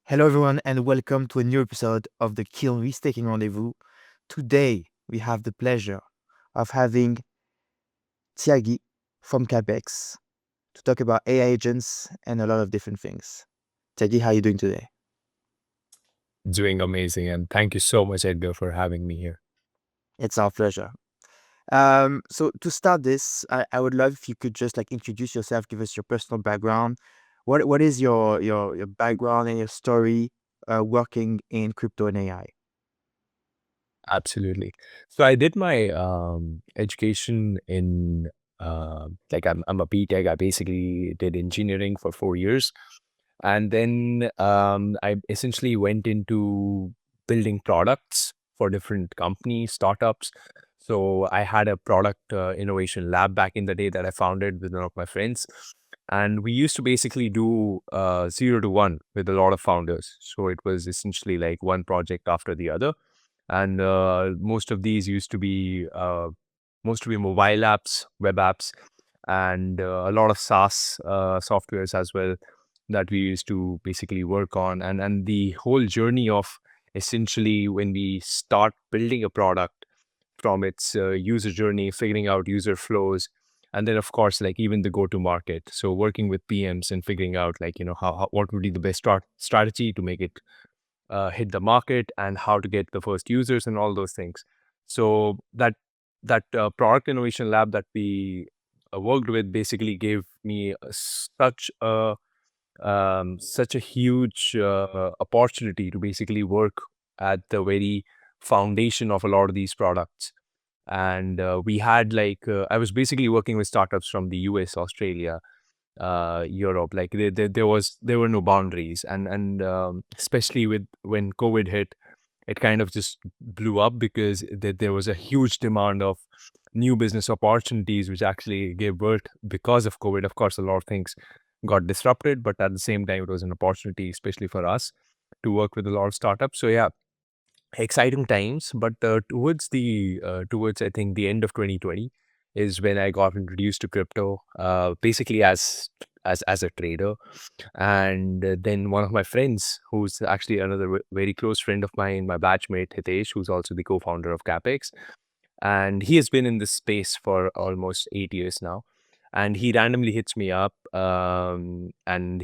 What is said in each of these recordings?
Hello, everyone, and welcome to a new episode of the Kiln Restaking Rendez-Vous. Today, we have the pleasure of having Tyagi from Capx to talk about AI agents and a lot of different things. Tyagi, how are you doing today? Doing amazing. And thank you so much, Edgar, for having me here. It's our pleasure. So to start this, I would love if you could just introduce yourself, give us your personal background. What is your background and your story working in crypto and AI? Absolutely. So I did my education in I'm a BTech. I basically did engineering for 4 years. And then I essentially went into building products for different companies, startups. So I had a product innovation lab back in the day that I founded with one of my friends. And we used to basically do 0 to 1 with a lot of founders. So it was essentially like one project after the other. And most of these used to be mobile apps, web apps, and a lot of SaaS softwares as well that we used to basically work on. And the whole journey of essentially when we start building a product from its user journey, figuring out user flows, and then of course like even the go to market. So working with PMs and figuring out how what would be the best strategy to make it hit the market and how to get the first users and all those things. So that product innovation lab that we worked with basically gave me such a huge opportunity to basically work at the very foundation of a lot of these products. And we had I was basically working with startups from the US, Australia, Europe. Like there were no boundaries, and especially with when COVID hit, it kind of just blew up because there was a huge demand of new business opportunities, which actually gave birth because of COVID. Of course, a lot of things got disrupted, but at the same time, it was an opportunity, especially for us, to work with a lot of startups. So yeah, exciting times. But towards I think the end of 2020 is when I got introduced to crypto, basically as a trader. And then one of my friends, who's actually another very close friend of mine, my batchmate Hitesh, who's also the co-founder of Capx, and he has been in this space for almost 8 years now. And he randomly hits me up, and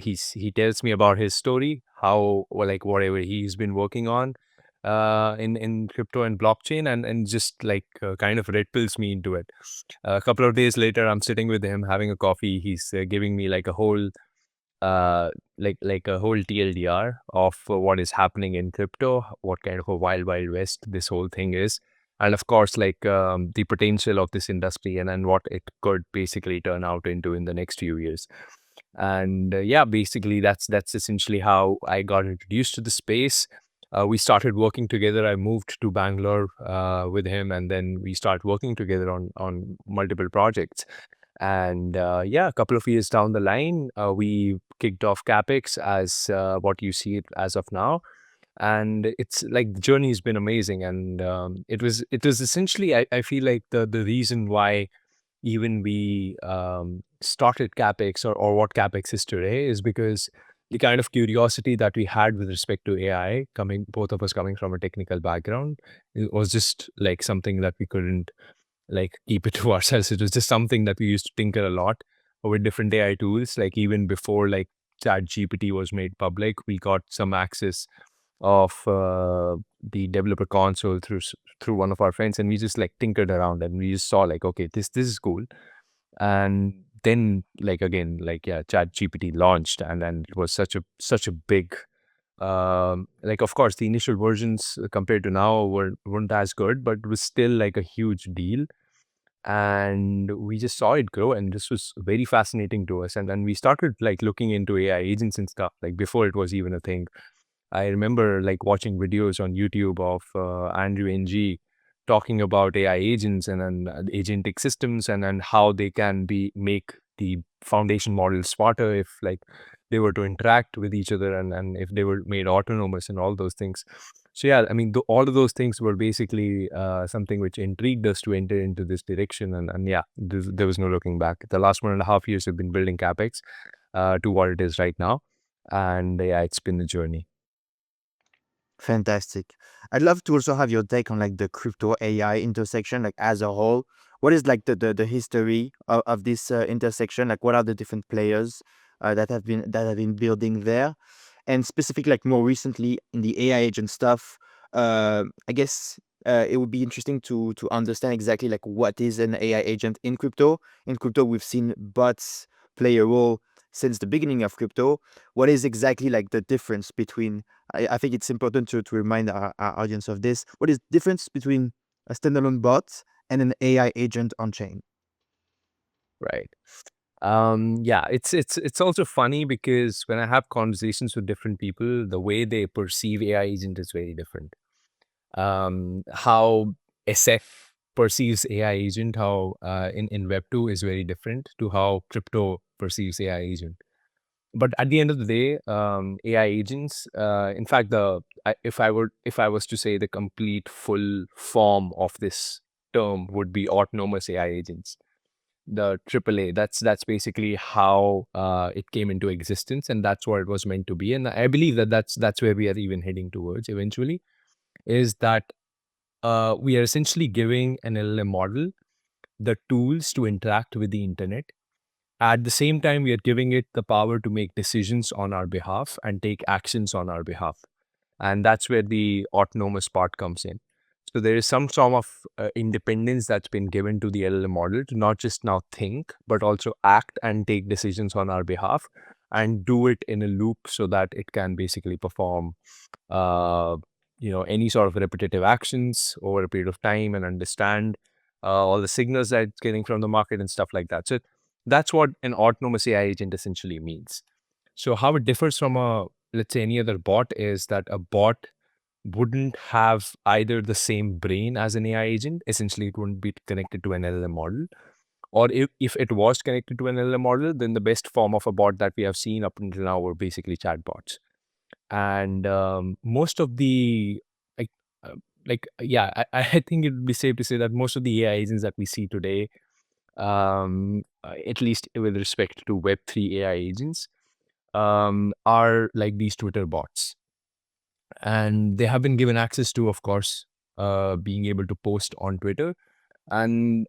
he tells me about his story, how well, like whatever he's been working on in crypto and blockchain, and just kind of red pills me into it. A couple of days later, I'm sitting with him having a coffee. He's giving me like a whole a whole TLDR of what is happening in crypto, what kind of a wild west this whole thing is, and of course the potential of this industry, and what it could basically turn out into in the next few years. And yeah, basically that's essentially how I got introduced to the space. We started working together. I moved to Bangalore with him, and then we started working together on multiple projects. And yeah, a couple of years down the line, we kicked off Capx as what you see it as of now. And it's like the journey has been amazing. And it was essentially, I feel like the reason why even we started Capx, or what Capx is today, is because the kind of curiosity that we had with respect to AI, coming both of us coming from a technical background, it was just like something that we couldn't keep it to ourselves. It was just something that we used to tinker a lot with different AI tools. Like even before Chat GPT was made public, we got some access of the developer console through one of our friends, and we just like tinkered around, and we just saw like, okay, this is cool. And then again, yeah, Chat GPT launched, and it was such a big of course the initial versions compared to now weren't as good, but it was still like a huge deal. And we just saw it grow, and this was very fascinating to us. And then we started looking into AI agents and stuff like before it was even a thing. I remember watching videos on YouTube of Andrew Ng talking about AI agents and agentic systems, and how they can be make the foundation model smarter if they were to interact with each other, and if they were made autonomous and all those things. So yeah, I mean, all of those things were basically something which intrigued us to enter into this direction. And yeah, there was no looking back. The last 1.5 years we've been building Capex to what it is right now. And yeah, it's been a journey. Fantastic. I'd love to also have your take on like the crypto AI intersection, like as a whole. What is like the history of this intersection? Like, what are the different players that have been building there? And specifically, like more recently in the AI agent stuff, I guess it would be interesting to understand exactly like what is an AI agent in crypto. In crypto, we've seen bots play a role since the beginning of crypto. What is exactly like the difference between? I think it's important to remind our audience of this. What is the difference between a standalone bot and an AI agent on chain? Right. Yeah, it's also funny because when I have conversations with different people, the way they perceive AI agent is very different. How SF perceives AI agent, how in Web2 is very different to how crypto perceives AI agent. But at the end of the day, AI agents, in fact, if I was to say the complete full form of this term would be autonomous AI agents, the AAA. That's basically how it came into existence, and that's what it was meant to be. And I believe that that's where we are even heading towards eventually. Is that we are essentially giving an LLM model the tools to interact with the internet. At the same time, we are giving it the power to make decisions on our behalf and take actions on our behalf. And that's where the autonomous part comes in. So there is some sort of independence that's been given to the LLM model to not just now think, but also act and take decisions on our behalf and do it in a loop so that it can basically perform uh, any sort of repetitive actions over a period of time and understand all the signals that it's getting from the market and stuff like that. So that's what an autonomous AI agent essentially means. So how it differs from let's say any other bot is that a bot wouldn't have either the same brain as an AI agent. Essentially, it wouldn't be connected to an LLM model. Or if it was connected to an LLM model, then the best form of a bot that we have seen up until now were basically chatbots. And most of the like yeah, I think it would be safe to say that most of the AI agents that we see today, at least with respect to Web3 AI agents, are like these Twitter bots, and they have been given access to, of course, being able to post on Twitter and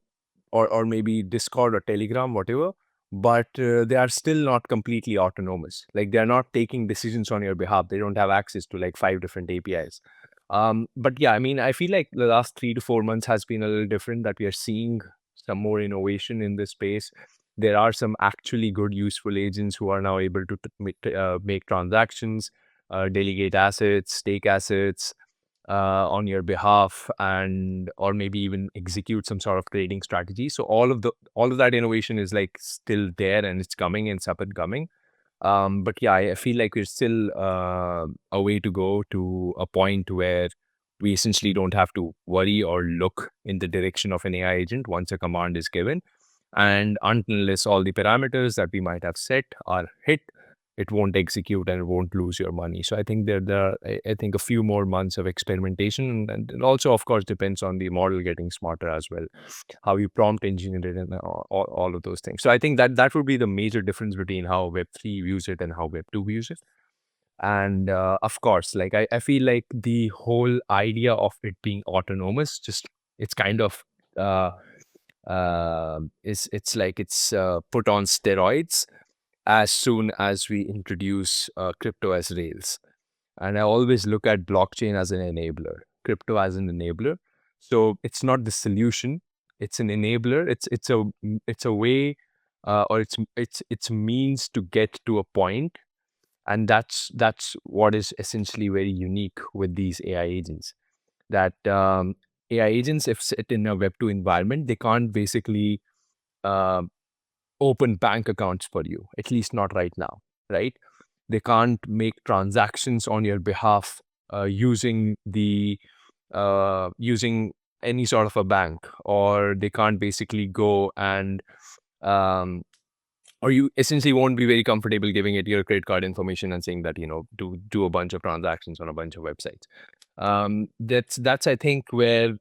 or maybe Discord or Telegram, whatever. But they are still not completely autonomous. Like they are not taking decisions on your behalf. They don't have access to like 5 different APIs. But yeah, I mean, I feel like the last 3 to 4 months has been a little different. That we are seeing some more innovation in this space. There are some actually good, useful agents who are now able to make transactions, delegate assets, stake assets, on your behalf, and or maybe even execute some sort of trading strategy. So all of that innovation is like still there and it's coming and it's up and coming. But yeah, I feel like we're still a way to go to a point where we essentially don't have to worry or look in the direction of an AI agent once a command is given. And unless all the parameters that we might have set are hit, it won't execute and it won't lose your money. So I think there are, I think, a few more months of experimentation. And it also, of course, depends on the model getting smarter as well, how you prompt engineer it and all of those things. So I think that would be the major difference between how Web3 views it and how Web2 views it. And of course, like I feel like the whole idea of it being autonomous, just it's kind of uh, it's like it's put on steroids as soon as we introduce crypto as rails. And I always look at blockchain as an enabler, crypto as an enabler. So it's not the solution; it's an enabler. It's a way, or it's means to get to a point, and that's what is essentially very unique with these AI agents. That AI agents, if set in a Web2 environment, they can't basically uh, open bank accounts for you, at least not right now, right? They can't make transactions on your behalf using any sort of a bank, or they can't basically go and um, or you essentially won't be very comfortable giving it your credit card information and saying that do a bunch of transactions on a bunch of websites. That's I think where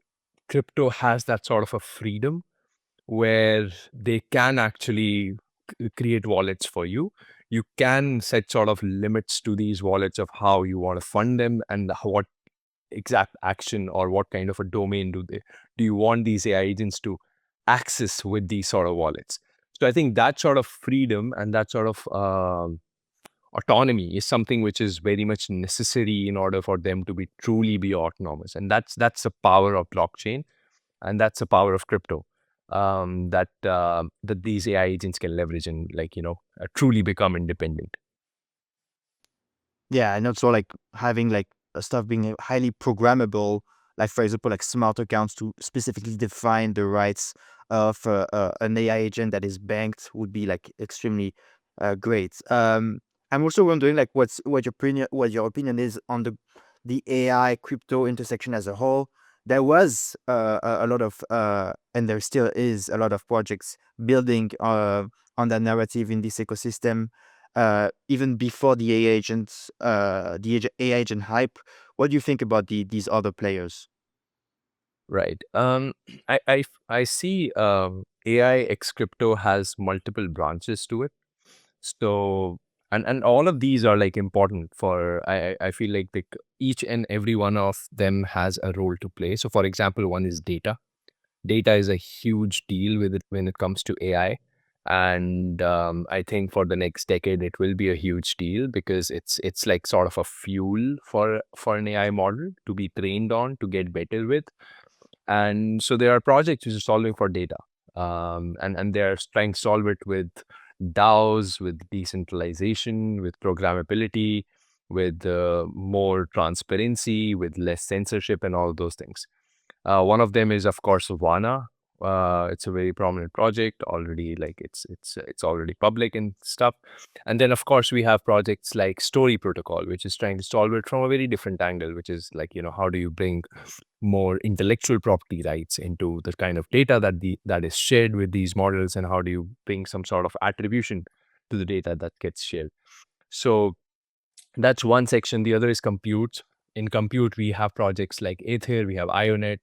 crypto has that sort of a freedom where they can actually create wallets for you. You can set sort of limits to these wallets of how you want to fund them and what exact action or what kind of a domain do you want these AI agents to access with these sort of wallets. So I think that sort of freedom and that sort of autonomy is something which is very much necessary in order for them to be truly be autonomous, and that's the power of blockchain, and that's the power of crypto, that these AI agents can leverage and truly become independent. Yeah, and also like having like stuff being highly programmable, like for example, like smart accounts to specifically define the rights of an AI agent that is banked would be like extremely great. I'm also wondering like what your opinion is on the AI crypto intersection as a whole. There was a lot of and there still is a lot of projects building on that narrative in this ecosystem even before the AI agents, AI agent hype. What do you think about these other players? Right. I see AI X crypto has multiple branches to it. So and all of these are like important for I feel like each and every one of them has a role to play. So for example, one is data. Data is a huge deal with it when it comes to AI. And I think for the next decade, it will be a huge deal because it's like sort of a fuel for an AI model to be trained on to get better with. And so there are projects which are solving for data, and they're trying to solve it with DAOs, with decentralization, with programmability, with more transparency, with less censorship, and all those things. One of them is, of course, Vana. It's a very prominent project already. Like it's already public and stuff. And then, of course, we have projects like Story Protocol, which is trying to solve it from a very different angle, which is like how do you bring more intellectual property rights into the kind of data that is shared with these models, and how do you bring some sort of attribution to the data that gets shared. So that's one section. The other is compute. In compute, we have projects like Aether, we have Ionet,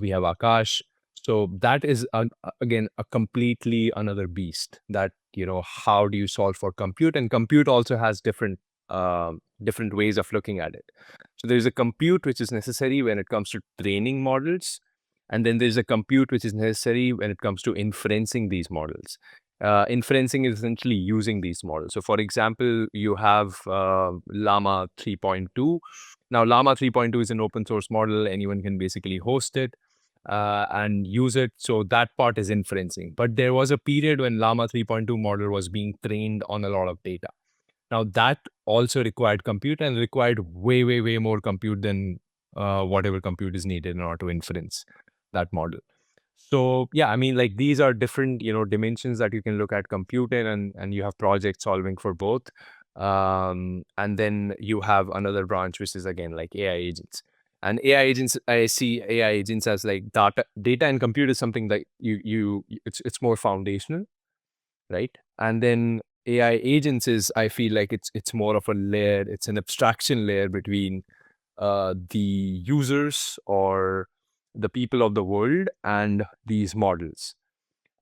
we have Akash. So that is again a completely another beast. That how do you solve for compute? And compute also has different ways of looking at it. So there's a compute which is necessary when it comes to training models, and then there's a compute which is necessary when it comes to inferencing these models. Inferencing is essentially using these models. So, for example, you have Llama 3.2. Now, Llama 3.2 is an open source model. Anyone can basically host it and use it. So that part is inferencing. But there was a period when Llama 3.2 model was being trained on a lot of data. Now, that also required compute and required way, way, way more compute than whatever compute is needed in order to inference that model. So yeah, I mean, like these are different, dimensions that you can look at compute in, and you have projects solving for both. And then you have another branch, which is again like AI agents. And AI agents, I see AI agents as like data and compute is something that it's more foundational, right? And then AI agents is, I feel like it's more of a layer, it's an abstraction layer between the users or the people of the world and these models,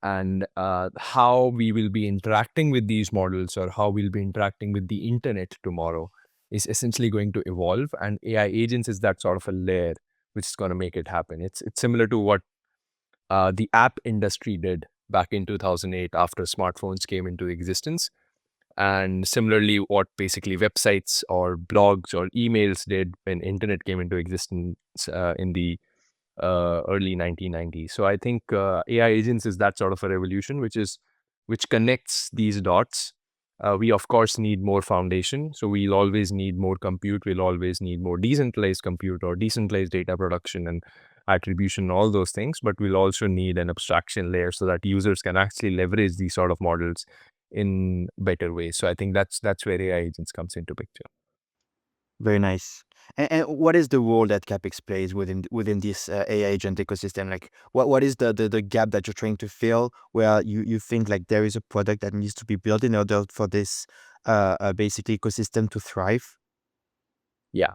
and how we will be interacting with these models or how we'll be interacting with the internet tomorrow is essentially going to evolve, and AI agents is that sort of a layer which is going to make it happen. It's similar to what the app industry did back in 2008 after smartphones came into existence, and similarly what basically websites or blogs or emails did when internet came into existence in the early 1990s. So I think AI agents is that sort of a revolution which connects these dots. We of course need more foundation, so we'll always need more compute, we'll always need more decentralized compute or decentralized data production and attribution, all those things, but we'll also need an abstraction layer so that users can actually leverage these sort of models in better ways. So I think that's where AI agents comes into picture. Very nice. And what is the role that Capx plays within this AI agent ecosystem? Like, what is the gap that you're trying to fill, where you think like there is a product that needs to be built in order for this basically ecosystem to thrive? Yeah.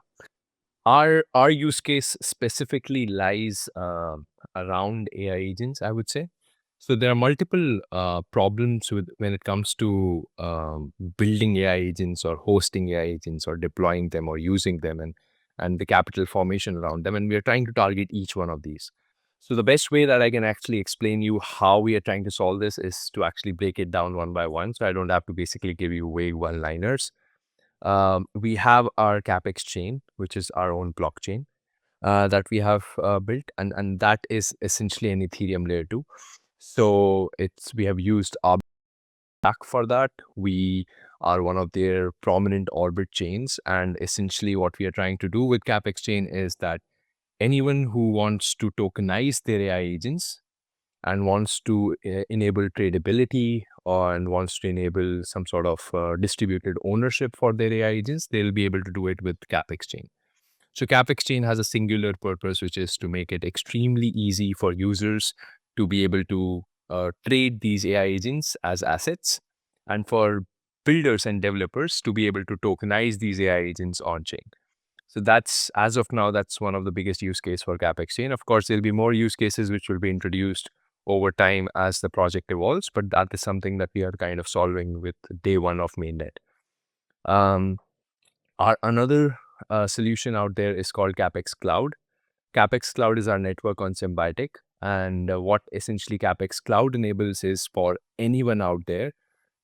Our use case specifically lies around AI agents, I would say. So there are multiple problems with when it comes to building AI agents or hosting AI agents or deploying them or using them. And and the capital formation around them. And we are trying to target each one of these. So the best way that I can actually explain you how we are trying to solve this is to actually break it down one by one. So I don't have to basically give you vague one-liners. We have our Capx chain, which is our own blockchain that we have built, and that is essentially an Ethereum layer 2. So we have used our back for that. We are one of their prominent orbit chains, and essentially what we are trying to do with Capx chain is that anyone who wants to tokenize their AI agents and wants to enable tradability and wants to enable some sort of distributed ownership for their AI agents, they'll be able to do it with Capx chain. So Capx chain has a singular purpose, which is to make it extremely easy for users to be able to trade these AI agents as assets, and for builders and developers to be able to tokenize these AI agents on chain. So that's, as of now, that's one of the biggest use case for Capx chain. Of course, there'll be more use cases which will be introduced over time as the project evolves, but that is something that we are kind of solving with day one of mainnet. Um, our another solution out there is called Capx Cloud. Capx Cloud is our network on Symbiotic, and what essentially Capx Cloud enables is for anyone out there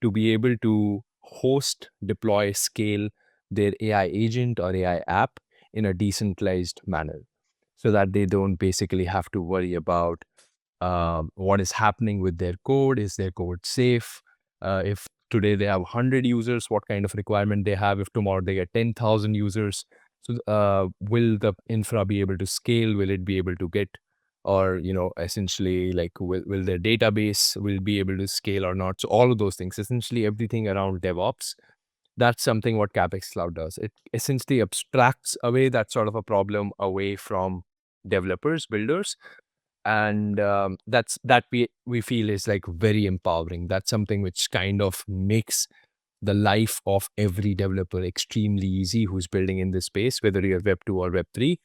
to be able to host, deploy, scale their AI agent or AI app in a decentralized manner, so that they don't basically have to worry about what is happening with their code. Is their code safe? If today they have 100 users, what kind of requirement they have? If tomorrow they get 10,000 users, so will the infra be able to scale? Will it be able to get, or essentially, like, will their database will be able to scale or not? So all of those things, essentially everything around DevOps, that's something what Capx Cloud does. It essentially abstracts away that sort of a problem away from developers, builders, and that we feel is like very empowering. That's something which kind of makes the life of every developer extremely easy who's building in this space, whether you're Web2 or Web3.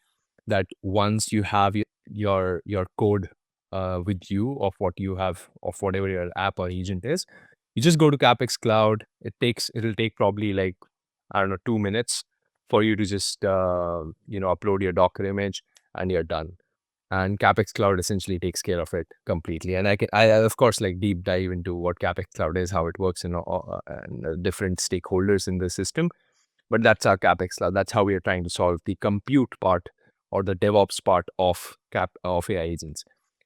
That once you have your code with you of what you have, of whatever your app or agent is, you just go to Capx Cloud. It'll take probably, like, I don't know, 2 minutes for you to just upload your Docker image, and you're done. And Capx Cloud essentially takes care of it completely. And I of course, like, deep dive into what Capx Cloud is, how it works, and different stakeholders in the system. But that's our Capx Cloud. That's how we are trying to solve the compute part or the DevOps part of AI agents.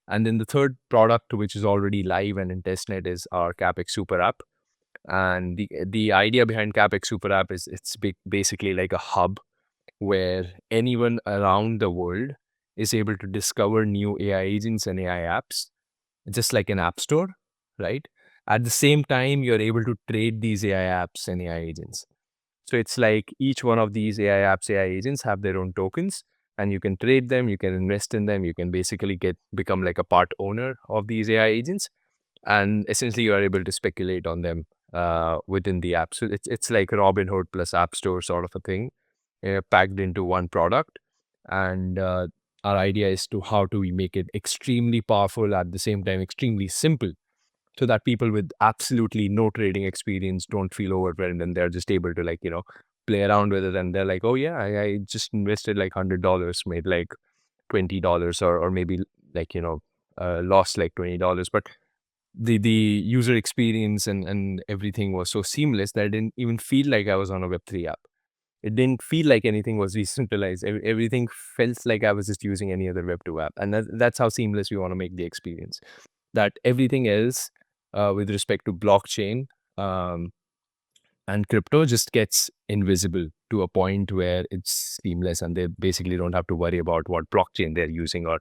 And then the third product, which is already live and in testnet, is our Capx Super App. And the idea behind Capx Super App is it's basically like a hub where anyone around the world is able to discover new AI agents and AI apps, just like an app store, right? At the same time, you're able to trade these AI apps and AI agents. So it's like each one of these AI apps, AI agents have their own tokens, and you can trade them, you can invest in them, you can basically become like a part owner of these AI agents, and essentially you are able to speculate on them within the app. So it's like Robinhood plus App Store sort of a thing, packed into one product. And our idea is to how do we make it extremely powerful, at the same time extremely simple, so that people with absolutely no trading experience don't feel overwhelmed, and they're just able to, like, play around with it, and they're like, oh yeah, I just invested like $100, made like $20, or maybe, like, lost like $20. But the user experience and everything was so seamless that I didn't even feel like I was on a Web3 app. It didn't feel like anything was decentralized. Everything felt like I was just using any other Web2 app. And that's how seamless we want to make the experience. That everything else, with respect to blockchain um, and crypto, just gets invisible to a point where it's seamless, and they basically don't have to worry about what blockchain they're using, or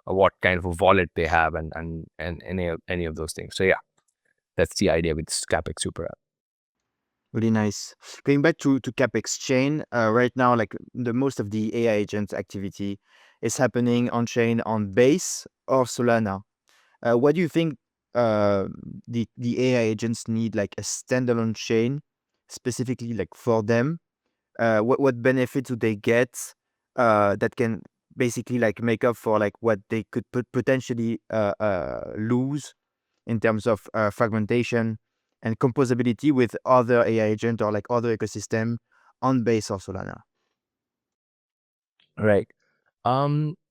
what kind of a wallet they have, and any of those things. So yeah, that's the idea with Capx Super App. Really nice. Going back to Capx chain, right now, like the most of the AI agent activity is happening on chain on Base or Solana. What do you think uh, the AI agents need, like a standalone chain specifically like for them? What benefits do they get that can basically like make up for like what they could potentially lose in terms of fragmentation and composability with other AI agent or like other ecosystem on Base or Solana? Right.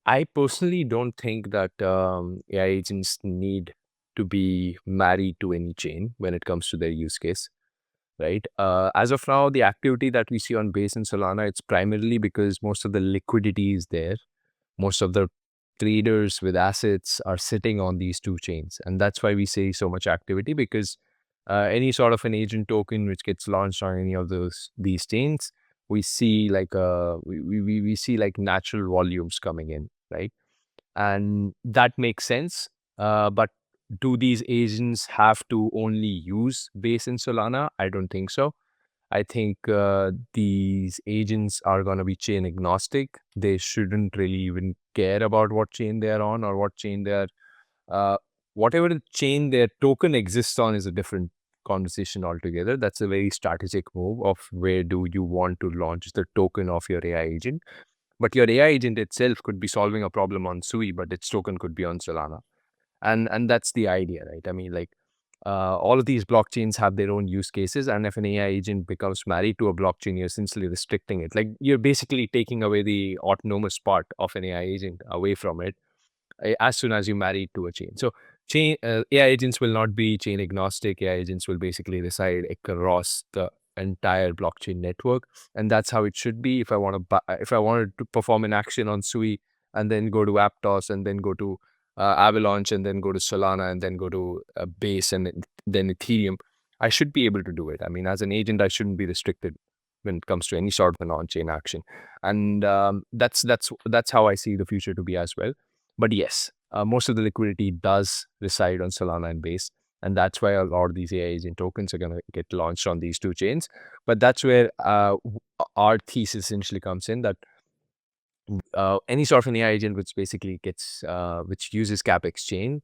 I personally don't think that AI agents need to be married to any chain when it comes to their use case, right? As of now, the activity that we see on Base and Solana, it's primarily because most of the liquidity is there. Most of the traders with assets are sitting on these two chains, and that's why we see so much activity, because any sort of an agent token which gets launched on any of these chains, we see like we see like natural volumes coming in, right? And that makes sense. But do these agents have to only use Base in Solana? I don't think so. I think these agents are going to be chain agnostic. They shouldn't really even care about what chain they're on or what chain they're, uh, whatever the chain their token exists on is a different conversation altogether. That's a very strategic move of where do you want to launch the token of your AI agent. But your AI agent itself could be solving a problem on Sui, but its token could be on Solana. And that's the idea, right? I mean, like, all of these blockchains have their own use cases, and if an AI agent becomes married to a blockchain, you're essentially restricting it. Like, you're basically taking away the autonomous part of an AI agent away from it as soon as you marry it to a chain. So chain AI agents will not be chain agnostic. AI agents will basically reside across the entire blockchain network, and that's how it should be. If I wanted to perform an action on Sui and then go to Aptos and then go to Avalanche and then go to Solana and then go to Base and then Ethereum, I should be able to do it. I mean, as an agent, I shouldn't be restricted when it comes to any sort of an on-chain action, and that's how I see the future to be as well. But yes, most of the liquidity does reside on Solana and Base. And that's why a lot of these AI agent tokens are going to get launched on these two chains. But that's where our thesis essentially comes in, that any sort of an AI agent which basically which uses Capx chain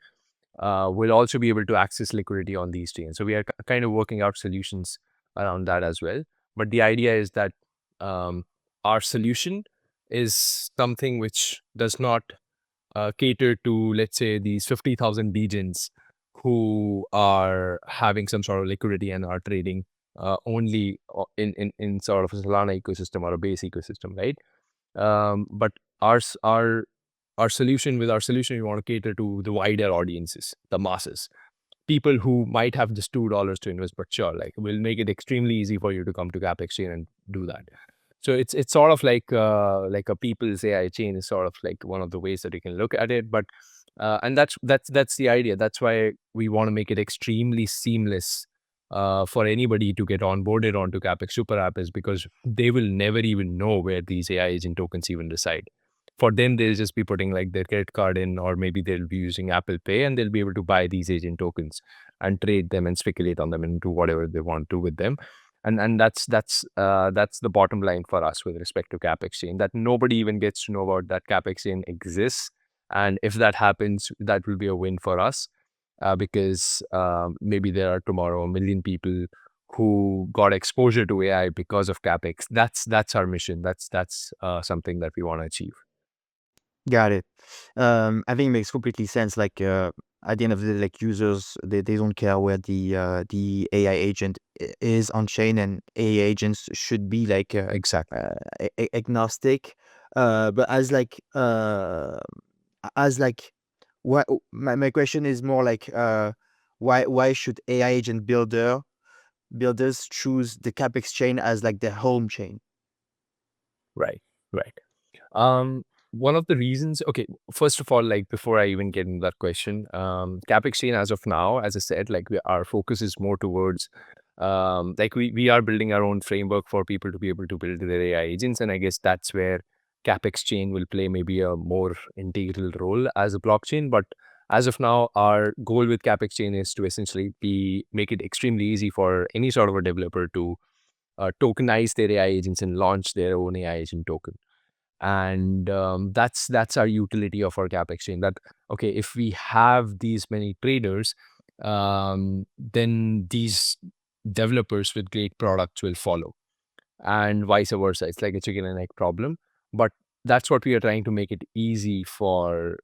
will also be able to access liquidity on these chains. So we are kind of working out solutions around that as well. But the idea is that um, our solution is something which does not cater to, let's say, these 50,000 degens who are having some sort of liquidity and are trading only in sort of a Solana ecosystem or a Base ecosystem, right? But our s- our solution with our solution, we want to cater to the wider audiences, the masses, people who might have just $2 to invest, but sure, like, we'll make it extremely easy for you to come to Capx chain and do that. So it's sort of like a people's AI chain is sort of like one of the ways that you can look at it. But and that's the idea. That's why we want to make it extremely seamless for anybody to get onboarded onto Capx Super App, is because they will never even know where these AI agent tokens even reside. For them, they'll just be putting like their credit card in, or maybe they'll be using Apple Pay, and they'll be able to buy these agent tokens and trade them and speculate on them and do whatever they want to with them. And that's the bottom line for us with respect to Capx chain, that nobody even gets to know about that Capx chain exists. And if that happens, that will be a win for us, because maybe there are tomorrow a million people who got exposure to AI because of Capx. That's our mission. That's something that we want to achieve. Got it. I think it makes completely sense. Like at the end of the day, like users, they don't care where the AI agent is on chain, and AI agents should be like Exactly. agnostic. But as like what my question is more like why should AI agent builders choose the Capex chain as like their home chain? Right. Right. Um, One of the reasons, okay, first of all, like, before I even get into that question, Capx chain as of now, as I said, like, our focus is more towards, like, we are building our own framework for people to be able to build their AI agents. And I guess that's where Capx chain will play maybe a more integral role as a blockchain. But as of now, our goal with Capx chain is to essentially make it extremely easy for any sort of a developer to tokenize their AI agents and launch their own AI agent token. And that's our utility of our Cap exchange, that okay, if we have these many traders, then these developers with great products will follow, and vice versa. It's like a chicken and egg problem. But that's what we are trying to make it easy for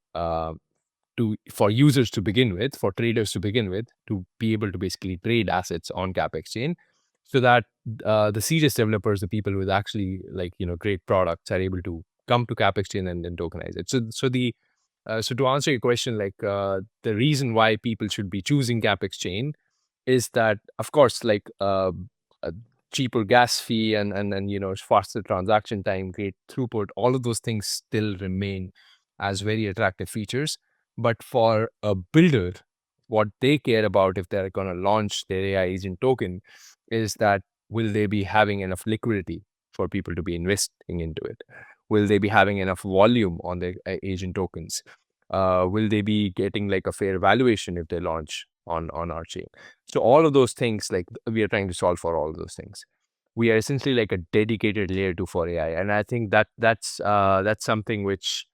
users to begin with, for traders to begin with, to be able to basically trade assets on Cap exchange, so that the serious developers, the people with actually, like, great products, are able to come to Capx chain and then tokenize it. So to answer your question, like the reason why people should be choosing Capx chain is that, of course, like a cheaper gas fee and faster transaction time, great throughput, all of those things still remain as very attractive features. But for a builder, what they care about if they're going to launch their AI agent token is that will they be having enough liquidity for people to be investing into it? Will they be having enough volume on their agent tokens? Will they be getting like a fair valuation if they launch on our chain? So all of those things, like we are trying to solve for all of those things. We are essentially like a dedicated layer 2 for AI, and I think that's something which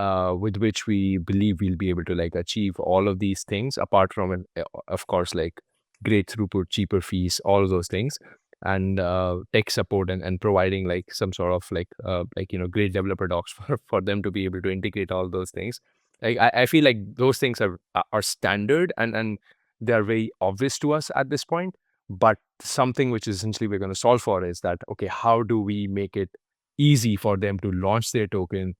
with which we believe we'll be able to like achieve all of these things, apart from of course, like great throughput, cheaper fees, all of those things, and tech support and providing like some sort of like great developer docs for them to be able to integrate all those things. Like I feel like those things are standard and they are very obvious to us at this point. But something which essentially we're going to solve for is that, okay, how do we make it easy for them to launch their token,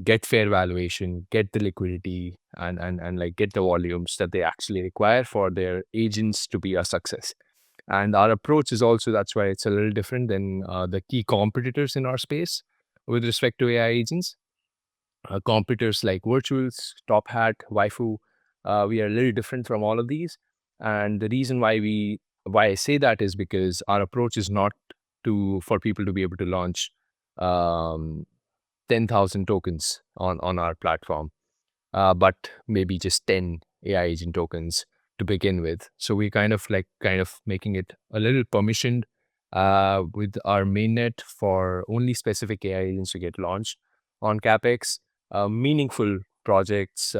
get fair valuation, get the liquidity, and like get the volumes that they actually require for their agents to be a success. And our approach is also, that's why it's a little different than the key competitors in our space with respect to AI agents. Competitors like Virtuals, Top Hat, Waifu, we are a little different from all of these. And the reason why I say that is because our approach is not for people to be able to launch um, 10,000 tokens on our platform, but maybe just 10 AI agent tokens to begin with. So we kind of making it a little permissioned with our mainnet for only specific AI agents to get launched on CapX. Meaningful projects,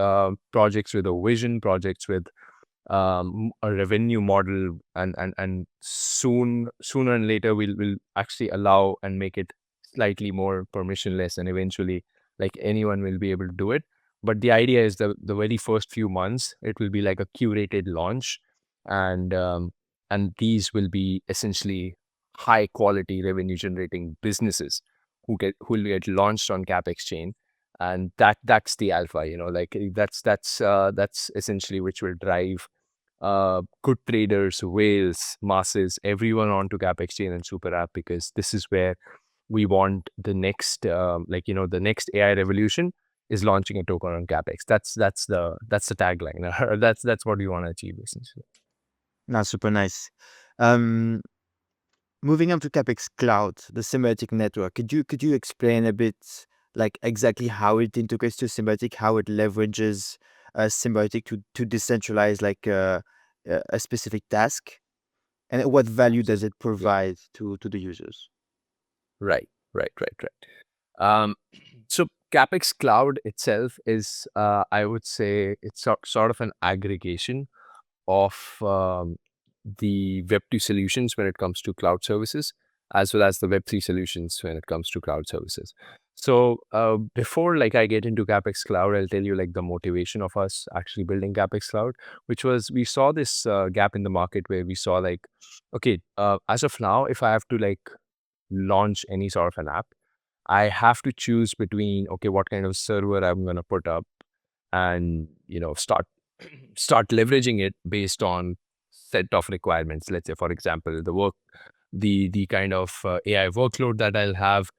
projects with a vision, projects with a revenue model, and sooner and later we'll actually allow and make it slightly more permissionless, and eventually like anyone will be able to do it. But the idea is the very first few months it will be like a curated launch, and these will be essentially high quality revenue generating businesses who will get launched on Capx chain. And that's the alpha, like that's essentially which will drive good traders, whales, masses, everyone onto Cap Exchange and Super App, because this is where we want the next, the next AI revolution is launching a token on CapEx. That's the tagline. That's what we want to achieve essentially. That's super nice. Um, Moving on to Capx Cloud, the Symbiotic network. Could you explain a bit like exactly how it integrates to Symbiotic, how it leverages Symbiotic to decentralize like a specific task, and what value does it provide to the users? Right, right. So CapEx Cloud itself is, I would say, it's sort of an aggregation of the Web2 solutions when it comes to cloud services, as well as the Web3 solutions when it comes to cloud services. So before like I get into Capex Cloud, I'll tell you like the motivation of us actually building Capex Cloud, which was we saw this gap in the market where we saw like, okay, as of now, if I have to like launch any sort of an app, I have to choose between, okay, what kind of server I'm going to put up and, start leveraging it based on set of requirements. Let's say, for example, the kind of AI workload that I'll have,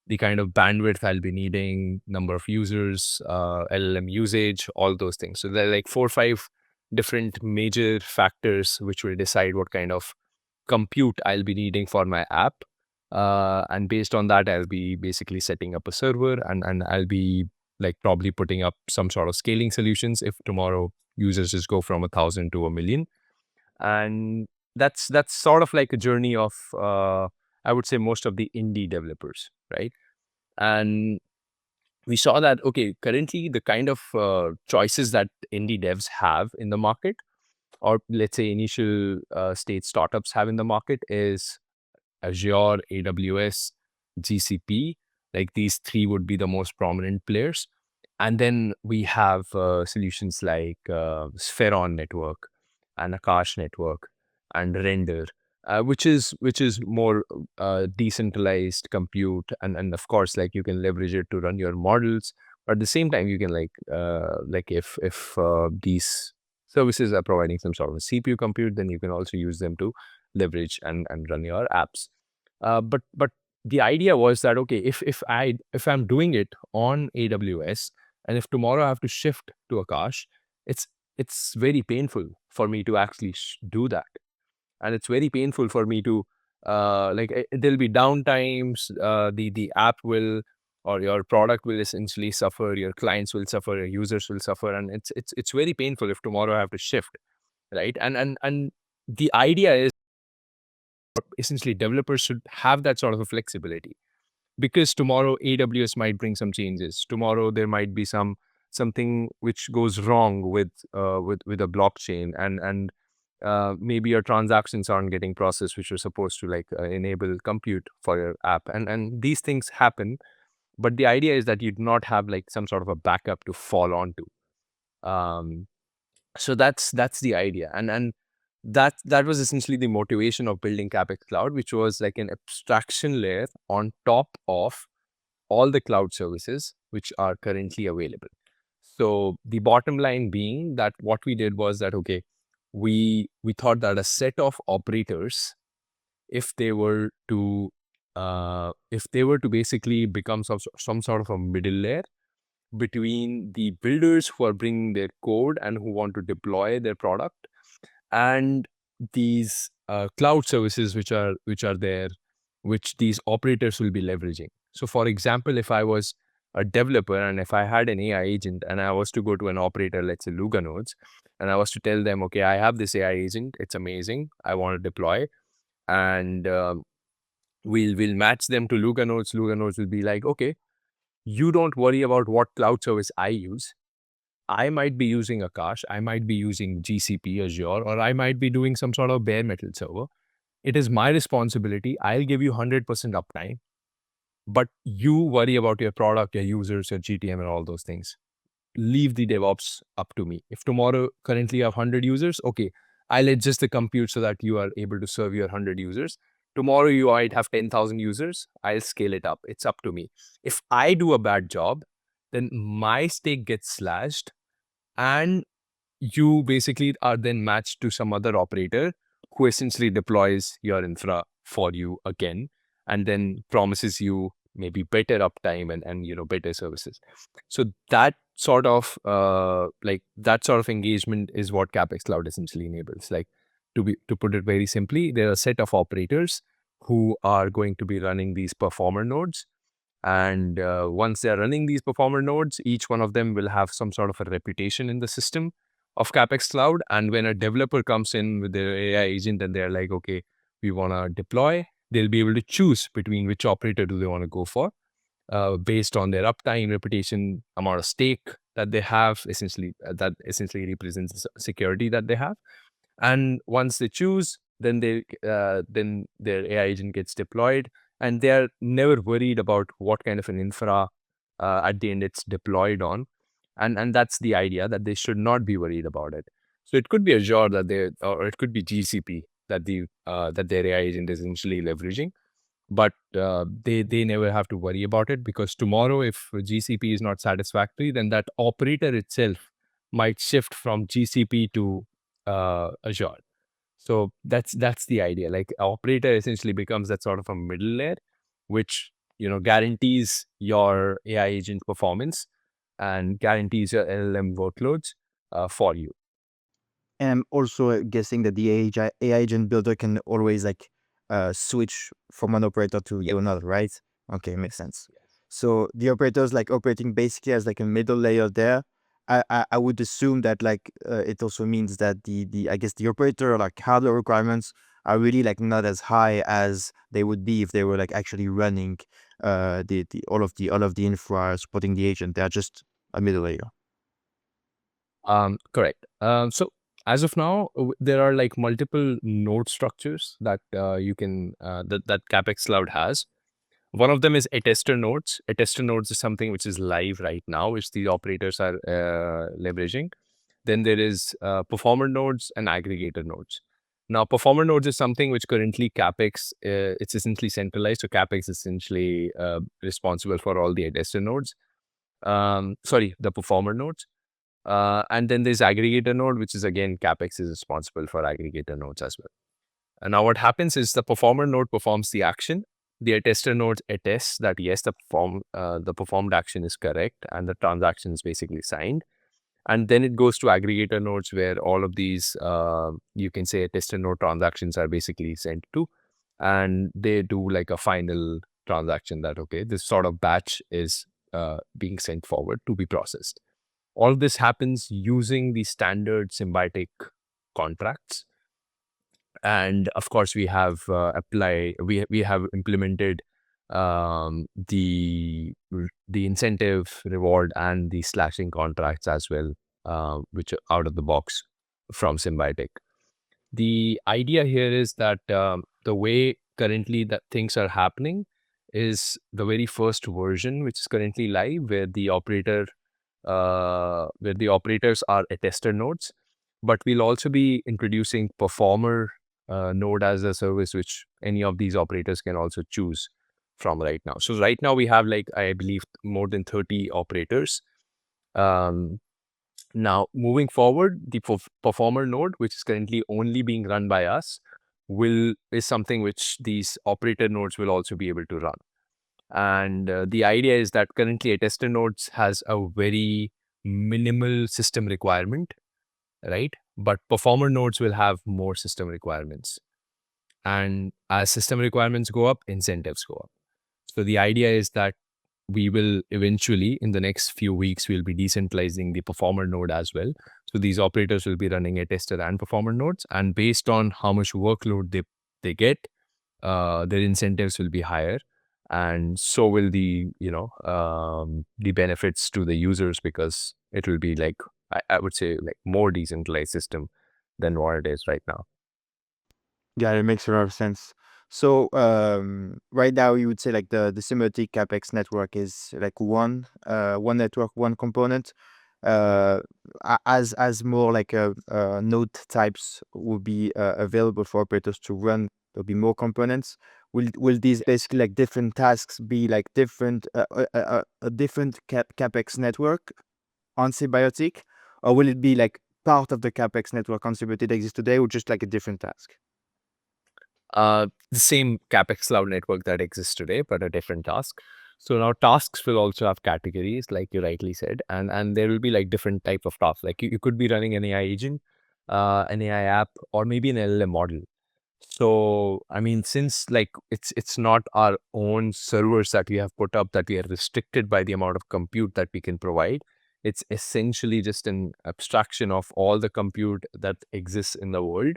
the kind of bandwidth I'll be needing, number of users, LLM usage, all those things. So there are like 4 or 5 different major factors which will decide what kind of compute I'll be needing for my app. And based on that, I'll be basically setting up a server, and I'll be like probably putting up some sort of scaling solutions if tomorrow users just go from 1,000 to 1,000,000. And that's sort of like a journey of I would say most of the indie developers, right? And we saw that, okay, currently the kind of choices that indie devs have in the market, or let's say initial state startups have in the market, is Azure, AWS, GCP. Like these three would be the most prominent players. And then we have solutions like Spheron Network and Akash Network and Render. which is more decentralized compute, and of course, like you can leverage it to run your models. But at the same time, you can like if these services are providing some sort of CPU compute, then you can also use them to leverage and run your apps. But the idea was that, okay, if I'm doing it on AWS, and if tomorrow I have to shift to Akash, it's it's very painful for me to actually do that, and it's very painful for me to there'll be downtimes. The app will, or your product will essentially suffer, your clients will suffer, your users will suffer, and it's very painful if tomorrow I have to shift, right? And the idea is essentially developers should have that sort of a flexibility, because tomorrow AWS might bring some changes. Tomorrow there might be something which goes wrong with a blockchain, and maybe your transactions aren't getting processed, which are supposed to enable compute for your app, and these things happen. But the idea is that you do not have like some sort of a backup to fall onto. Um, so that's the idea, and that was essentially the motivation of building Capx Cloud, which was like an abstraction layer on top of all the cloud services which are currently available. So the bottom line being that what we did was that, okay, we thought that a set of operators, if they were to basically become some sort of a middle layer between the builders who are bringing their code and who want to deploy their product, and these cloud services which are there, which these operators will be leveraging. So for example, if I was a developer and if I had an AI agent and I was to go to an operator, let's say Luga Nodes, and I was to tell them, okay, I have this AI agent, it's amazing, I want to deploy, and we'll match them to Luga Nodes. Luga Nodes will be like, okay, you don't worry about what cloud service I use. I might be using Akash, I might be using GCP, Azure, or I might be doing some sort of bare metal server. It is my responsibility. I'll give you 100% uptime, but you worry about your product, your users, your GTM, and all those things. Leave the DevOps up to me. If tomorrow currently you have 100 users, okay, I'll adjust the compute so that you are able to serve your 100 users. Tomorrow you might have 10,000 users. I'll scale it up. It's up to me. If I do a bad job, then my stake gets slashed, and you basically are then matched to some other operator who essentially deploys your infra for you again, and then promises you maybe better uptime and better services. So that sort of engagement is what Capx Cloud essentially enables. Like, to put it very simply, there are a set of operators who are going to be running these performer nodes, and once they're running these performer nodes, each one of them will have some sort of a reputation in the system of Capx Cloud. And when a developer comes in with their AI agent and they're like, okay, we want to deploy, they'll be able to choose between which operator do they want to go for, based on their uptime, reputation, amount of stake that they have, essentially, that essentially represents the security that they have. And once they choose, then then their AI agent gets deployed, and they're never worried about what kind of an infra at the end it's deployed on. And that's the idea, that they should not be worried about it. So it could be Azure or it could be GCP that their AI agent is essentially leveraging, but they never have to worry about it, because tomorrow, if GCP is not satisfactory, then that operator itself might shift from GCP to Azure. So that's the idea. Like, operator essentially becomes that sort of a middle layer, which guarantees your AI agent performance and guarantees your LLM workloads for you. And I'm also guessing that the AI agent builder can always like switch from one operator to Yep. another, right? Okay, makes sense. Yes. So the operator's like operating basically as like a middle layer there. I would assume that like it also means that the I guess the operator like hardware requirements are really like not as high as they would be if they were like actually running the all of the infra supporting the agent. They are just a middle layer. Correct. So as of now, there are like multiple node structures that you can that Capex Cloud has. One of them is attester nodes. Attester nodes is something which is live right now, which the operators are leveraging. Then there is performer nodes and aggregator nodes. Now, performer nodes is something which currently Capx, it's essentially centralized. So Capx is essentially responsible for all the attester nodes. Sorry, the performer nodes. And then there's aggregator node, which is again, Capx is responsible for aggregator nodes as well. And now what happens is the performer node performs the action. The attester node attests that yes, the performed action is correct and the transaction is basically signed. And then it goes to aggregator nodes where all of these, you can say attester node transactions are basically sent to, and they do like a final transaction that, okay, this sort of batch is being sent forward to be processed. All this happens using the standard symbiotic contracts. And of course, we have we have implemented the incentive, reward, and the slashing contracts as well, which are out of the box from Symbiotic. The idea here is that the way currently that things are happening is the very first version, which is currently live, where the operators are attester nodes, but we'll also be introducing performer node as a service, which any of these operators can also choose from right now. So right now we have, like, I believe more than 30 operators. Now moving forward, the performer node, which is currently only being run by us, is something which these operator nodes will also be able to run. And the idea is that currently attester nodes has a very minimal system requirement, right? But performer nodes will have more system requirements. And as system requirements go up, incentives go up. So the idea is that we will eventually, in the next few weeks, we'll be decentralizing the performer node as well. So these operators will be running attester and performer nodes. And based on how much workload they get, their incentives will be higher. And so will the benefits to the users, because it will be like, I would say, like more decentralized system than what it is right now. Yeah, it makes a lot of sense. So right now you would say like the symbiotic Capex network is like one network, one component. Uh, as more like node types will be available for operators to run, there'll be more components. Will these basically like different tasks be like different a different Capex network on symbiotic, or will it be like part of the Capex network on symbiotic that exists today, or just like a different task? The same Capx Cloud network that exists today, but a different task. So now tasks will also have categories, like you rightly said, and there will be like different type of tasks. Like you could be running an AI agent, an AI app, or maybe an LLM model. So I mean, since like it's not our own servers that we have put up, that we are restricted by the amount of compute that we can provide. It's essentially just an abstraction of all the compute that exists in the world.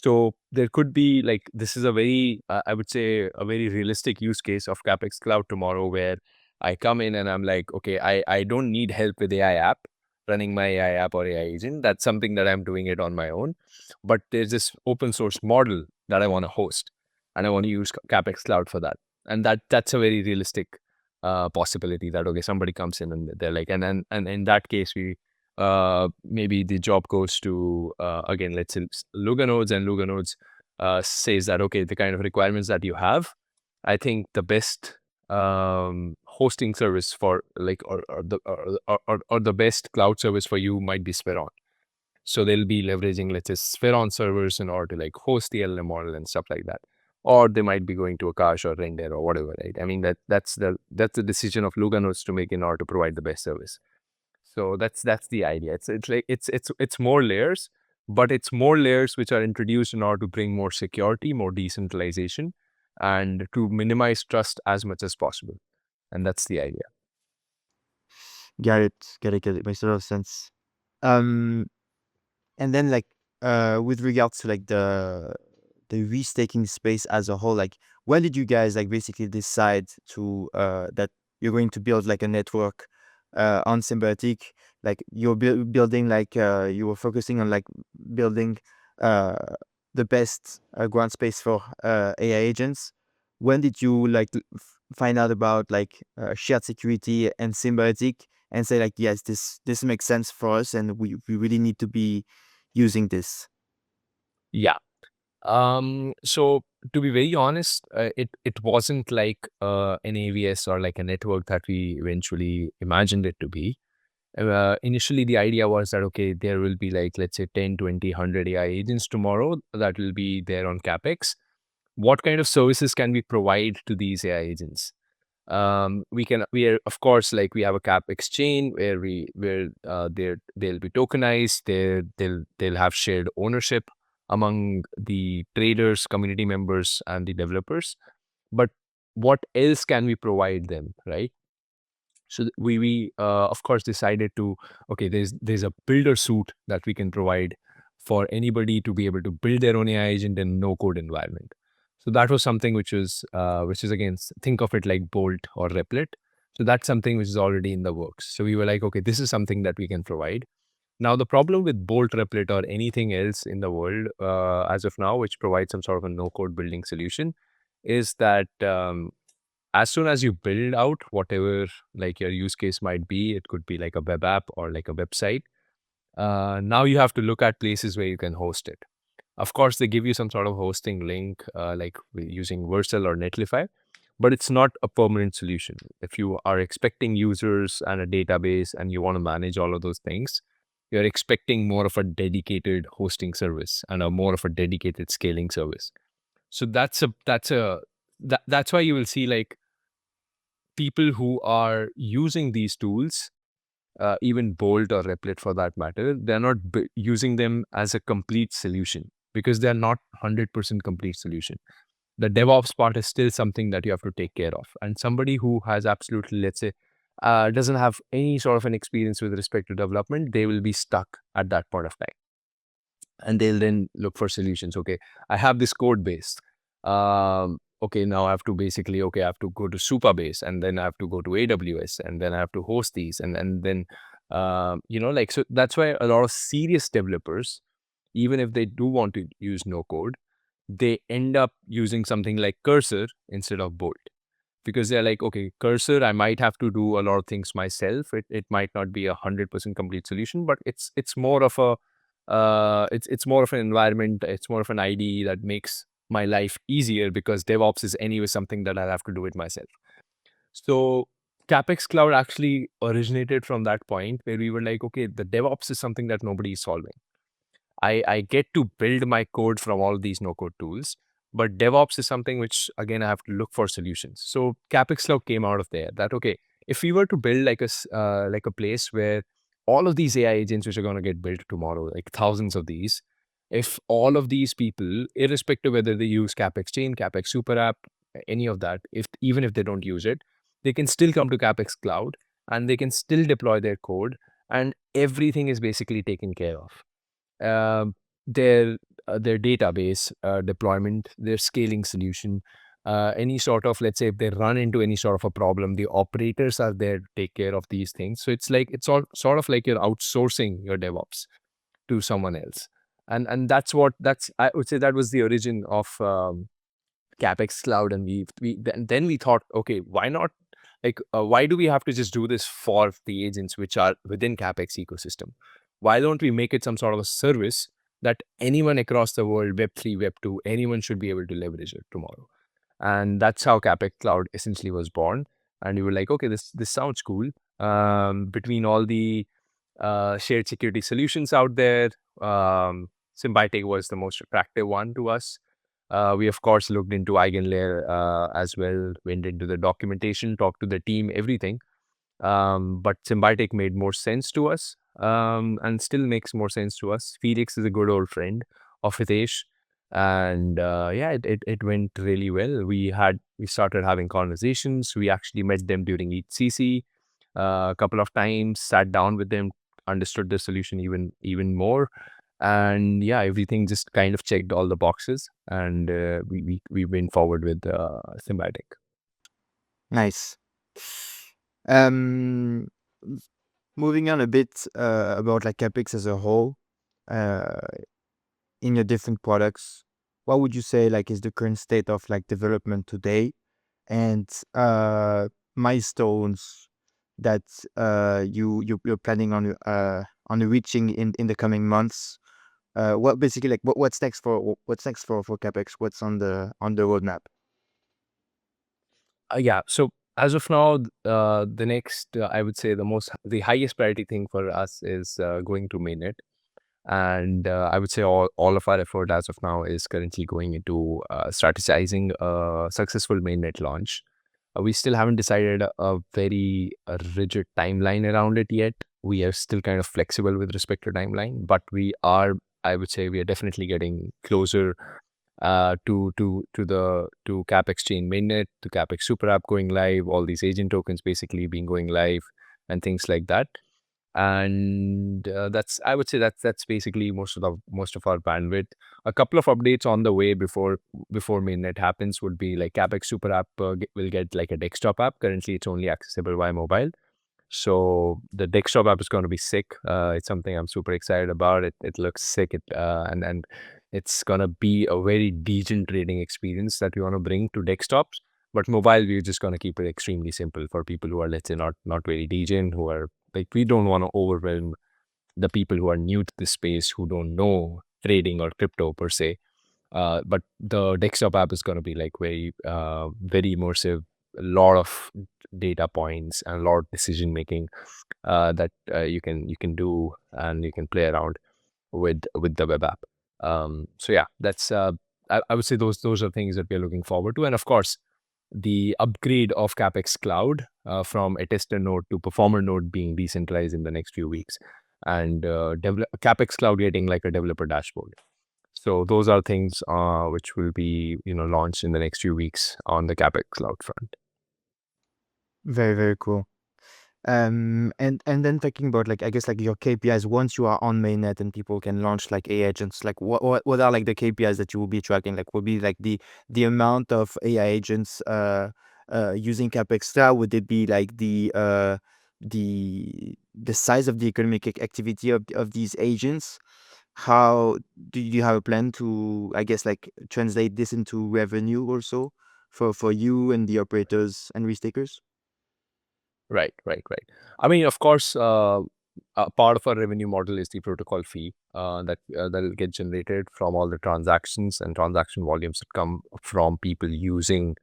So there could be like, this is a very, I would say, a very realistic use case of Capx Cloud tomorrow, where I come in and I'm like, okay, I don't need help with AI app, running my AI app or AI agent. That's something that I'm doing it on my own. But there's this open source model that I want to host, and I want to use Capx Cloud for that. And that's a very realistic possibility, that, okay, somebody comes in and they're like, and in that case, maybe the job goes to, again, let's say Luga nodes, and Luga nodes says that, okay, the kind of requirements that you have, I think the best hosting service for like, or the best cloud service for you might be Spheron. So they'll be leveraging, let's say, Spheron servers in order to like host the LLM model and stuff like that. Or they might be going to Akash or Render or whatever, right? I mean, that's the decision of Luga nodes to make in order to provide the best service. So that's the idea. It's like it's more layers, but it's more layers which are introduced in order to bring more security, more decentralization, and to minimize trust as much as possible. And that's the idea. Got it. Got it. Got it. Makes a lot of sense. Um, and then like with regards to like the restaking space as a whole, like when did you guys like basically decide to that you're going to build like a network on Symbiotic? Like you're building like you were focusing on like building uh the best ground space for AI agents. When did you like find out about like shared security and Symbiotic and say like, yes, this makes sense for us and we really need to be using this? Yeah. So to be very honest, it wasn't like an AVS or like a network that we eventually imagined it to be. Initially, the idea was that, okay, there will be like, let's say 10, 20, 100 AI agents tomorrow that will be there on Capx. What kind of services can we provide to these AI agents? We are, of course, like we have a Capx chain where they'll be tokenized, they'll have shared ownership among the traders, community members, and the developers. But what else can we provide them, right? So we of course decided to, okay, there's a builder suite that we can provide for anybody to be able to build their own AI agent in no code environment. So that was something which is again, think of it like Bolt or Replit. So that's something which is already in the works. So we were like, okay, this is something that we can provide. Now the problem with Bolt, Replit, or anything else in the world as of now, which provides some sort of a no code building solution, is that as soon as you build out whatever like your use case might be, it could be like a web app or like a website. Now you have to look at places where you can host it. Of course, they give you some sort of hosting link, like using Vercel or Netlify, but it's not a permanent solution. If you are expecting users and a database and you want to manage all of those things, you're expecting more of a dedicated hosting service and a more of a dedicated scaling service. So that's why you will see like people who are using these tools, even Bolt or Replit for that matter, they're not using them as a complete solution because they're not 100% complete solution. The DevOps part is still something that you have to take care of. And somebody who has absolutely, let's say, doesn't have any sort of an experience with respect to development, they will be stuck at that point of time, and they'll then look for solutions. Okay, I have this code base. Okay, now I have to basically, okay, I have to go to Supabase, and then I have to go to AWS, and then I have to host these, and then like, so that's why a lot of serious developers, even if they do want to use no code, they end up using something like Cursor instead of Bolt, because they're like, okay, Cursor, I might have to do a lot of things myself. It might not be 100% complete solution, but it's more of a it's more of an environment. It's more of an IDE that makes my life easier, because DevOps is anyway something that I'll have to do it myself. So Capx Cloud actually originated from that point where we were like, okay, the DevOps is something that nobody is solving. I get to build my code from all these no-code tools, but DevOps is something which, again, I have to look for solutions. So Capx Cloud came out of there that, okay, if we were to build like like a place where all of these AI agents which are going to get built tomorrow, like thousands of these, if all of these people, irrespective whether they use Capx Chain, Capx Super App, any of that, if even if they don't use it, they can still come to Capx Cloud and they can still deploy their code, and everything is basically taken care of. um, their database deployment, their scaling solution, any sort of, let's say, if they run into any sort of a problem, the operators are there to take care of these things. So it's like, it's all sort of like you're outsourcing your DevOps to someone else. And that's I would say that was the origin of Capx Cloud. And then we thought, okay, why not, like, why do we have to just do this for the agents which are within Capx ecosystem? Why don't we make it some sort of a service that anyone across the world, Web3, Web2, anyone should be able to leverage it tomorrow? And that's how Capx Cloud essentially was born. And we were like, okay, this sounds cool. Between all the shared security solutions out there, Symbiotic was the most attractive one to us. We, of course, looked into EigenLayer as well, went into the documentation, talked to the team, everything. But Symbiotic made more sense to us, and still makes more sense to us. Felix is a good old friend of Hitesh. And yeah, it went really well. We started having conversations. We actually met them during ECC a couple of times, sat down with them, understood the solution even more. And yeah, everything just kind of checked all the boxes, and we went forward with Symbiotic. Nice. Um, moving on a bit about like Capx as a whole, uh, in your different products, what would you say like is the current state of like development today, and milestones that you're planning on reaching in the coming months, what basically like what's next for Capx? What's on the roadmap? Yeah. So as of now, the next, I would say the highest priority thing for us is going to mainnet. And I would say all of our effort as of now is currently going into strategizing a successful mainnet launch. We still haven't decided a very rigid timeline around it yet. We are still kind of flexible with respect to timeline, but I would say, we are definitely getting closer to Capx chain mainnet, to Capx super app going live, all these agent tokens basically being going live, and things like that. And I would say that's basically most of our bandwidth. A couple of updates on the way before mainnet happens would be like Capx super app will get like a desktop app. Currently, it's only accessible via mobile. So the desktop app is going to be sick. It's something I'm super excited about. It looks sick. And it's going to be a very decent trading experience that we want to bring to desktops. But mobile, we're just going to keep it extremely simple for people who are, let's say, not very degen, who are like, we don't want to overwhelm the people who are new to this space, who don't know trading or crypto per se. But the desktop app is going to be like very immersive, a lot of data points and a lot of decision making that you can do, and you can play around with the web app. So yeah, that's I would say those are things that we are looking forward to. And of course, the upgrade of Capx Cloud from a tester node to performer node being decentralized in the next few weeks, and Capx Cloud getting like a developer dashboard. So those are things which will be launched in the next few weeks on the Capx Cloud front. Very, very cool. And then talking about like I guess like your KPIs once you are on mainnet and people can launch like AI agents, like what are like the KPIs that you will be tracking? Like will be like the amount of AI agents using Capx Cloud? Would it be like the size of the economic activity of these agents? How do you have a plan to, I guess, like translate this into revenue also for you and the operators and restakers? Right, right, right. I mean, of course, a part of our revenue model is the protocol fee that'll get generated from all the transactions and transaction volumes that come from people using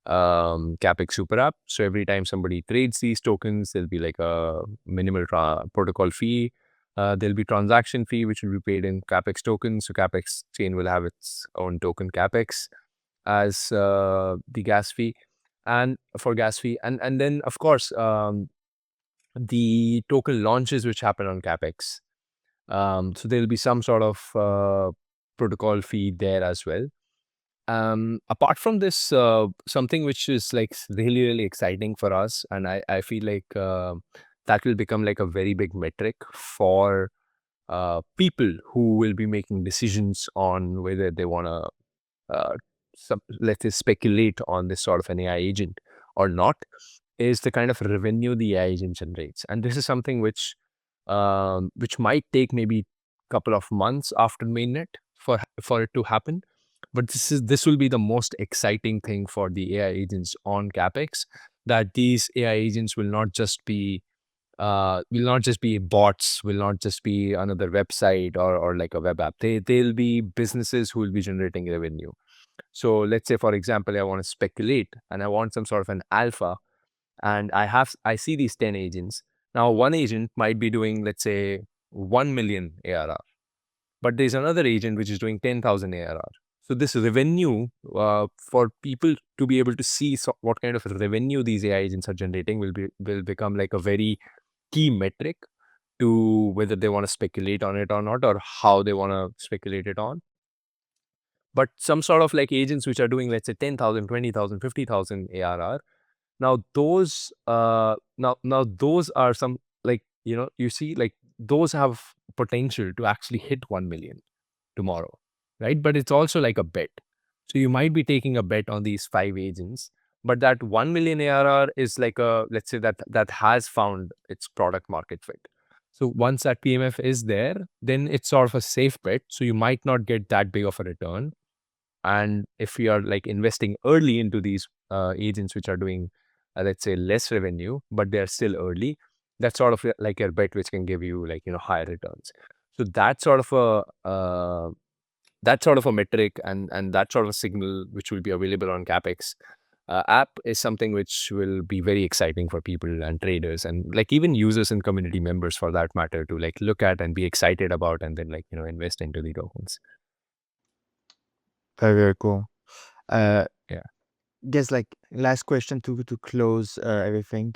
Capx Super App. So every time somebody trades these tokens, there'll be like a minimal protocol fee. There'll be transaction fee, which will be paid in Capx tokens. So Capx chain will have its own token Capx as the gas fee, and for gas fee. And then, of course, the token launches which happen on Capx. So there'll be some sort of protocol fee there as well. Apart from this, something which is like really, really exciting for us, and I feel like that will become like a very big metric for people who will be making decisions on whether they want to, uh, let's say, speculate on this sort of an AI agent or not, is the kind of revenue the AI agent generates. And this is something which might take maybe a couple of months after mainnet for it to happen. But this will be the most exciting thing for the AI agents on Capx, that these AI agents will not just be bots, will not just be another website or like a web app. They'll be businesses who will be generating revenue. So let's say, for example, I want to speculate and I want some sort of an alpha, and I see these 10 agents. Now one agent might be doing, let's say, 1 million ARR, but there's another agent which is doing 10,000 ARR. So this revenue, for people to be able to see what kind of revenue these AI agents are generating, will become like a very key metric to whether they want to speculate on it or not, or how they want to speculate it on. But some sort of like agents which are doing, let's say, 10,000, 20,000, 50,000 ARR. Now those are some, like, you see, like, those have potential to actually hit 1 million tomorrow, right? But it's also like a bet. So you might be taking a bet on these 5 agents, but that 1 million ARR is like let's say that has found its product market fit. So once that PMF is there, then it's sort of a safe bet. So you might not get that big of a return. And if you are like investing early into these agents which are doing, let's say, less revenue, but they're still early, that's sort of like your bet which can give you, like, higher returns. So that sort of a metric and that sort of a signal which will be available on Capx app is something which will be very exciting for people and traders and like even users and community members for that matter to like look at and be excited about and then like invest into the tokens. Very, very cool. Uh, Yeah. guess like last question to close everything.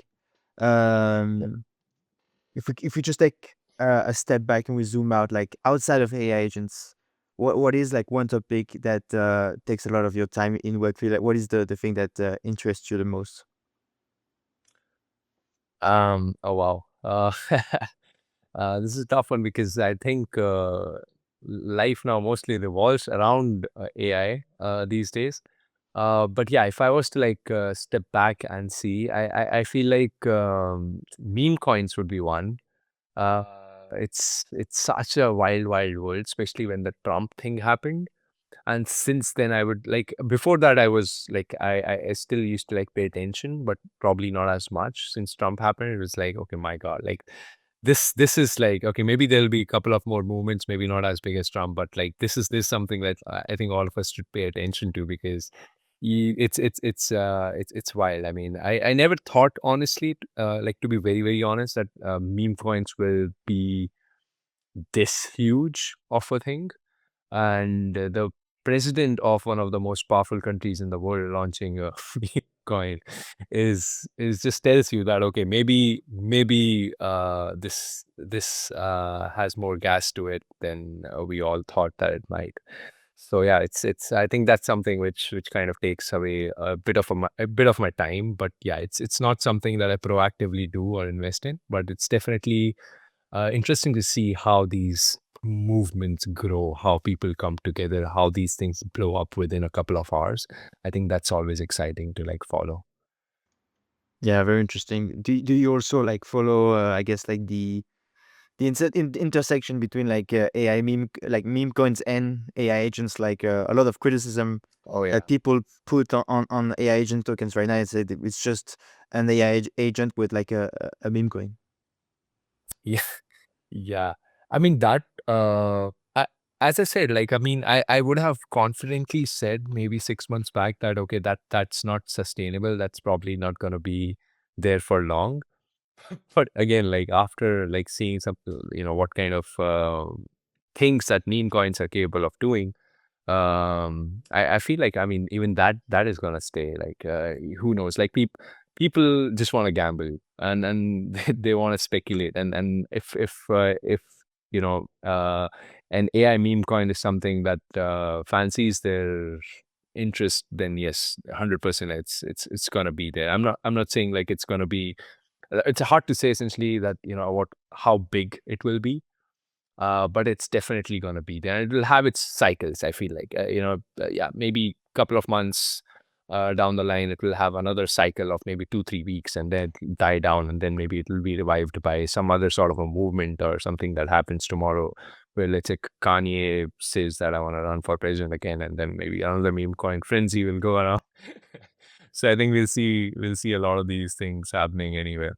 Um, if we just take a step back and we zoom out, like outside of AI agents, what is like one topic that takes a lot of your time in Web3? Like, what is the thing that interests you the most? Oh wow. This is a tough one because I think life now mostly revolves around AI these days. But yeah, if I was to like step back and see, I feel like meme coins would be one. Uh, it's such a wild world, especially when the Trump thing happened. And since then, I would like before that I was like I still used to like pay attention, but probably not as much. Since Trump happened, it was like okay, my God, like this is like okay, maybe there'll be a couple of more movements, maybe not as big as Trump, but like this something that I think all of us should pay attention to because it's wild. I mean, I never thought honestly, like to be very honest, that meme coins will be this huge of a thing and the president of one of the most powerful countries in the world launching a free coin is just tells you that okay maybe this has more gas to it than we all thought that it might. So yeah, it's I think that's something which kind of takes away a bit of my time, but yeah, it's not something that I proactively do or invest in, but it's definitely interesting to see how these movements grow, how people come together, how these things blow up within a couple of hours. I think that's always exciting to like follow. Yeah, very interesting. Do you also like follow? I guess like the intersection between like AI like meme coins and AI agents. Like a lot of criticism Oh yeah. that people put on AI agent tokens right now. It's just an AI agent with like a meme coin. Yeah. Yeah. I mean that as I said, like I mean I would have confidently said maybe 6 months back that okay that's not sustainable. That's probably not gonna be there for long. But again, like after like seeing some what kind of things that meme coins are capable of doing, I feel like I mean even that is gonna stay like who knows like people just want to gamble and they want to speculate and if you know uh an AI meme coin is something that fancies their interest, then yes, 100% it's gonna be there. I'm not saying like it's gonna be it's hard to say essentially that what how big it will be, but it's definitely going to be there. It will have its cycles. I feel like yeah, maybe couple of months down the line, it will have another cycle of maybe 2 3 weeks, and then it'll die down, and then maybe it will be revived by some other sort of a movement or something that happens tomorrow, where let's say Kanye says that I want to run for president again, and then maybe another meme coin frenzy will go around. So I think we'll see a lot of these things happening anywhere.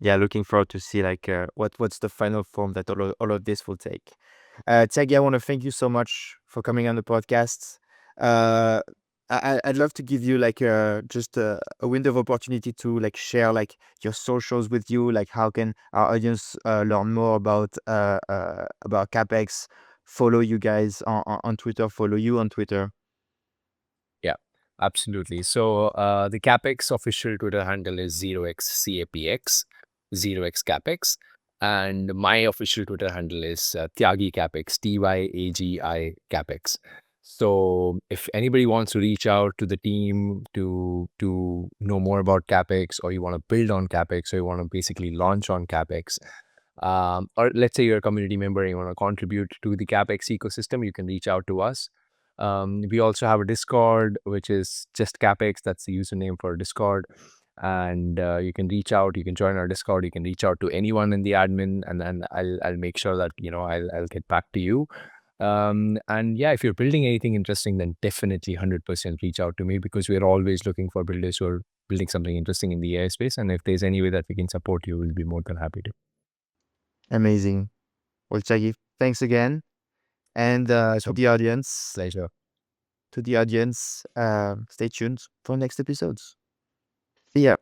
Yeah, looking forward to see like what's the final form that all of this will take. Tiagi, I want to thank you so much for coming on the podcast. Uh, I'd love to give you like just a window of opportunity to like share like your socials with you. Like, how can our audience learn more about Capex? Follow you guys on Twitter. Follow you on Twitter. Yeah, absolutely. So the Capx official Twitter handle is 0xCAPX, 0xCapx. And my official Twitter handle is Tyagi Capx, Tyagi Capx. So if anybody wants to reach out to the team to know more about Capex, or you want to build on Capex, or you want to basically launch on Capex, or let's say you're a community member and you want to contribute to the Capex ecosystem, you can reach out to us. We also have a Discord, which is just Capex. That's the username for Discord. And you can reach out. You can join our Discord. You can reach out to anyone in the admin, and then I'll make sure that I'll get back to you. And yeah, if you're building anything interesting, then definitely 100% reach out to me, because we're always looking for builders who are building something interesting in the AI space. And if there's any way that we can support you, we'll be more than happy to. Amazing. Well, Tyagi, thanks again. And to So the audience, pleasure. stay tuned for next episodes. See ya.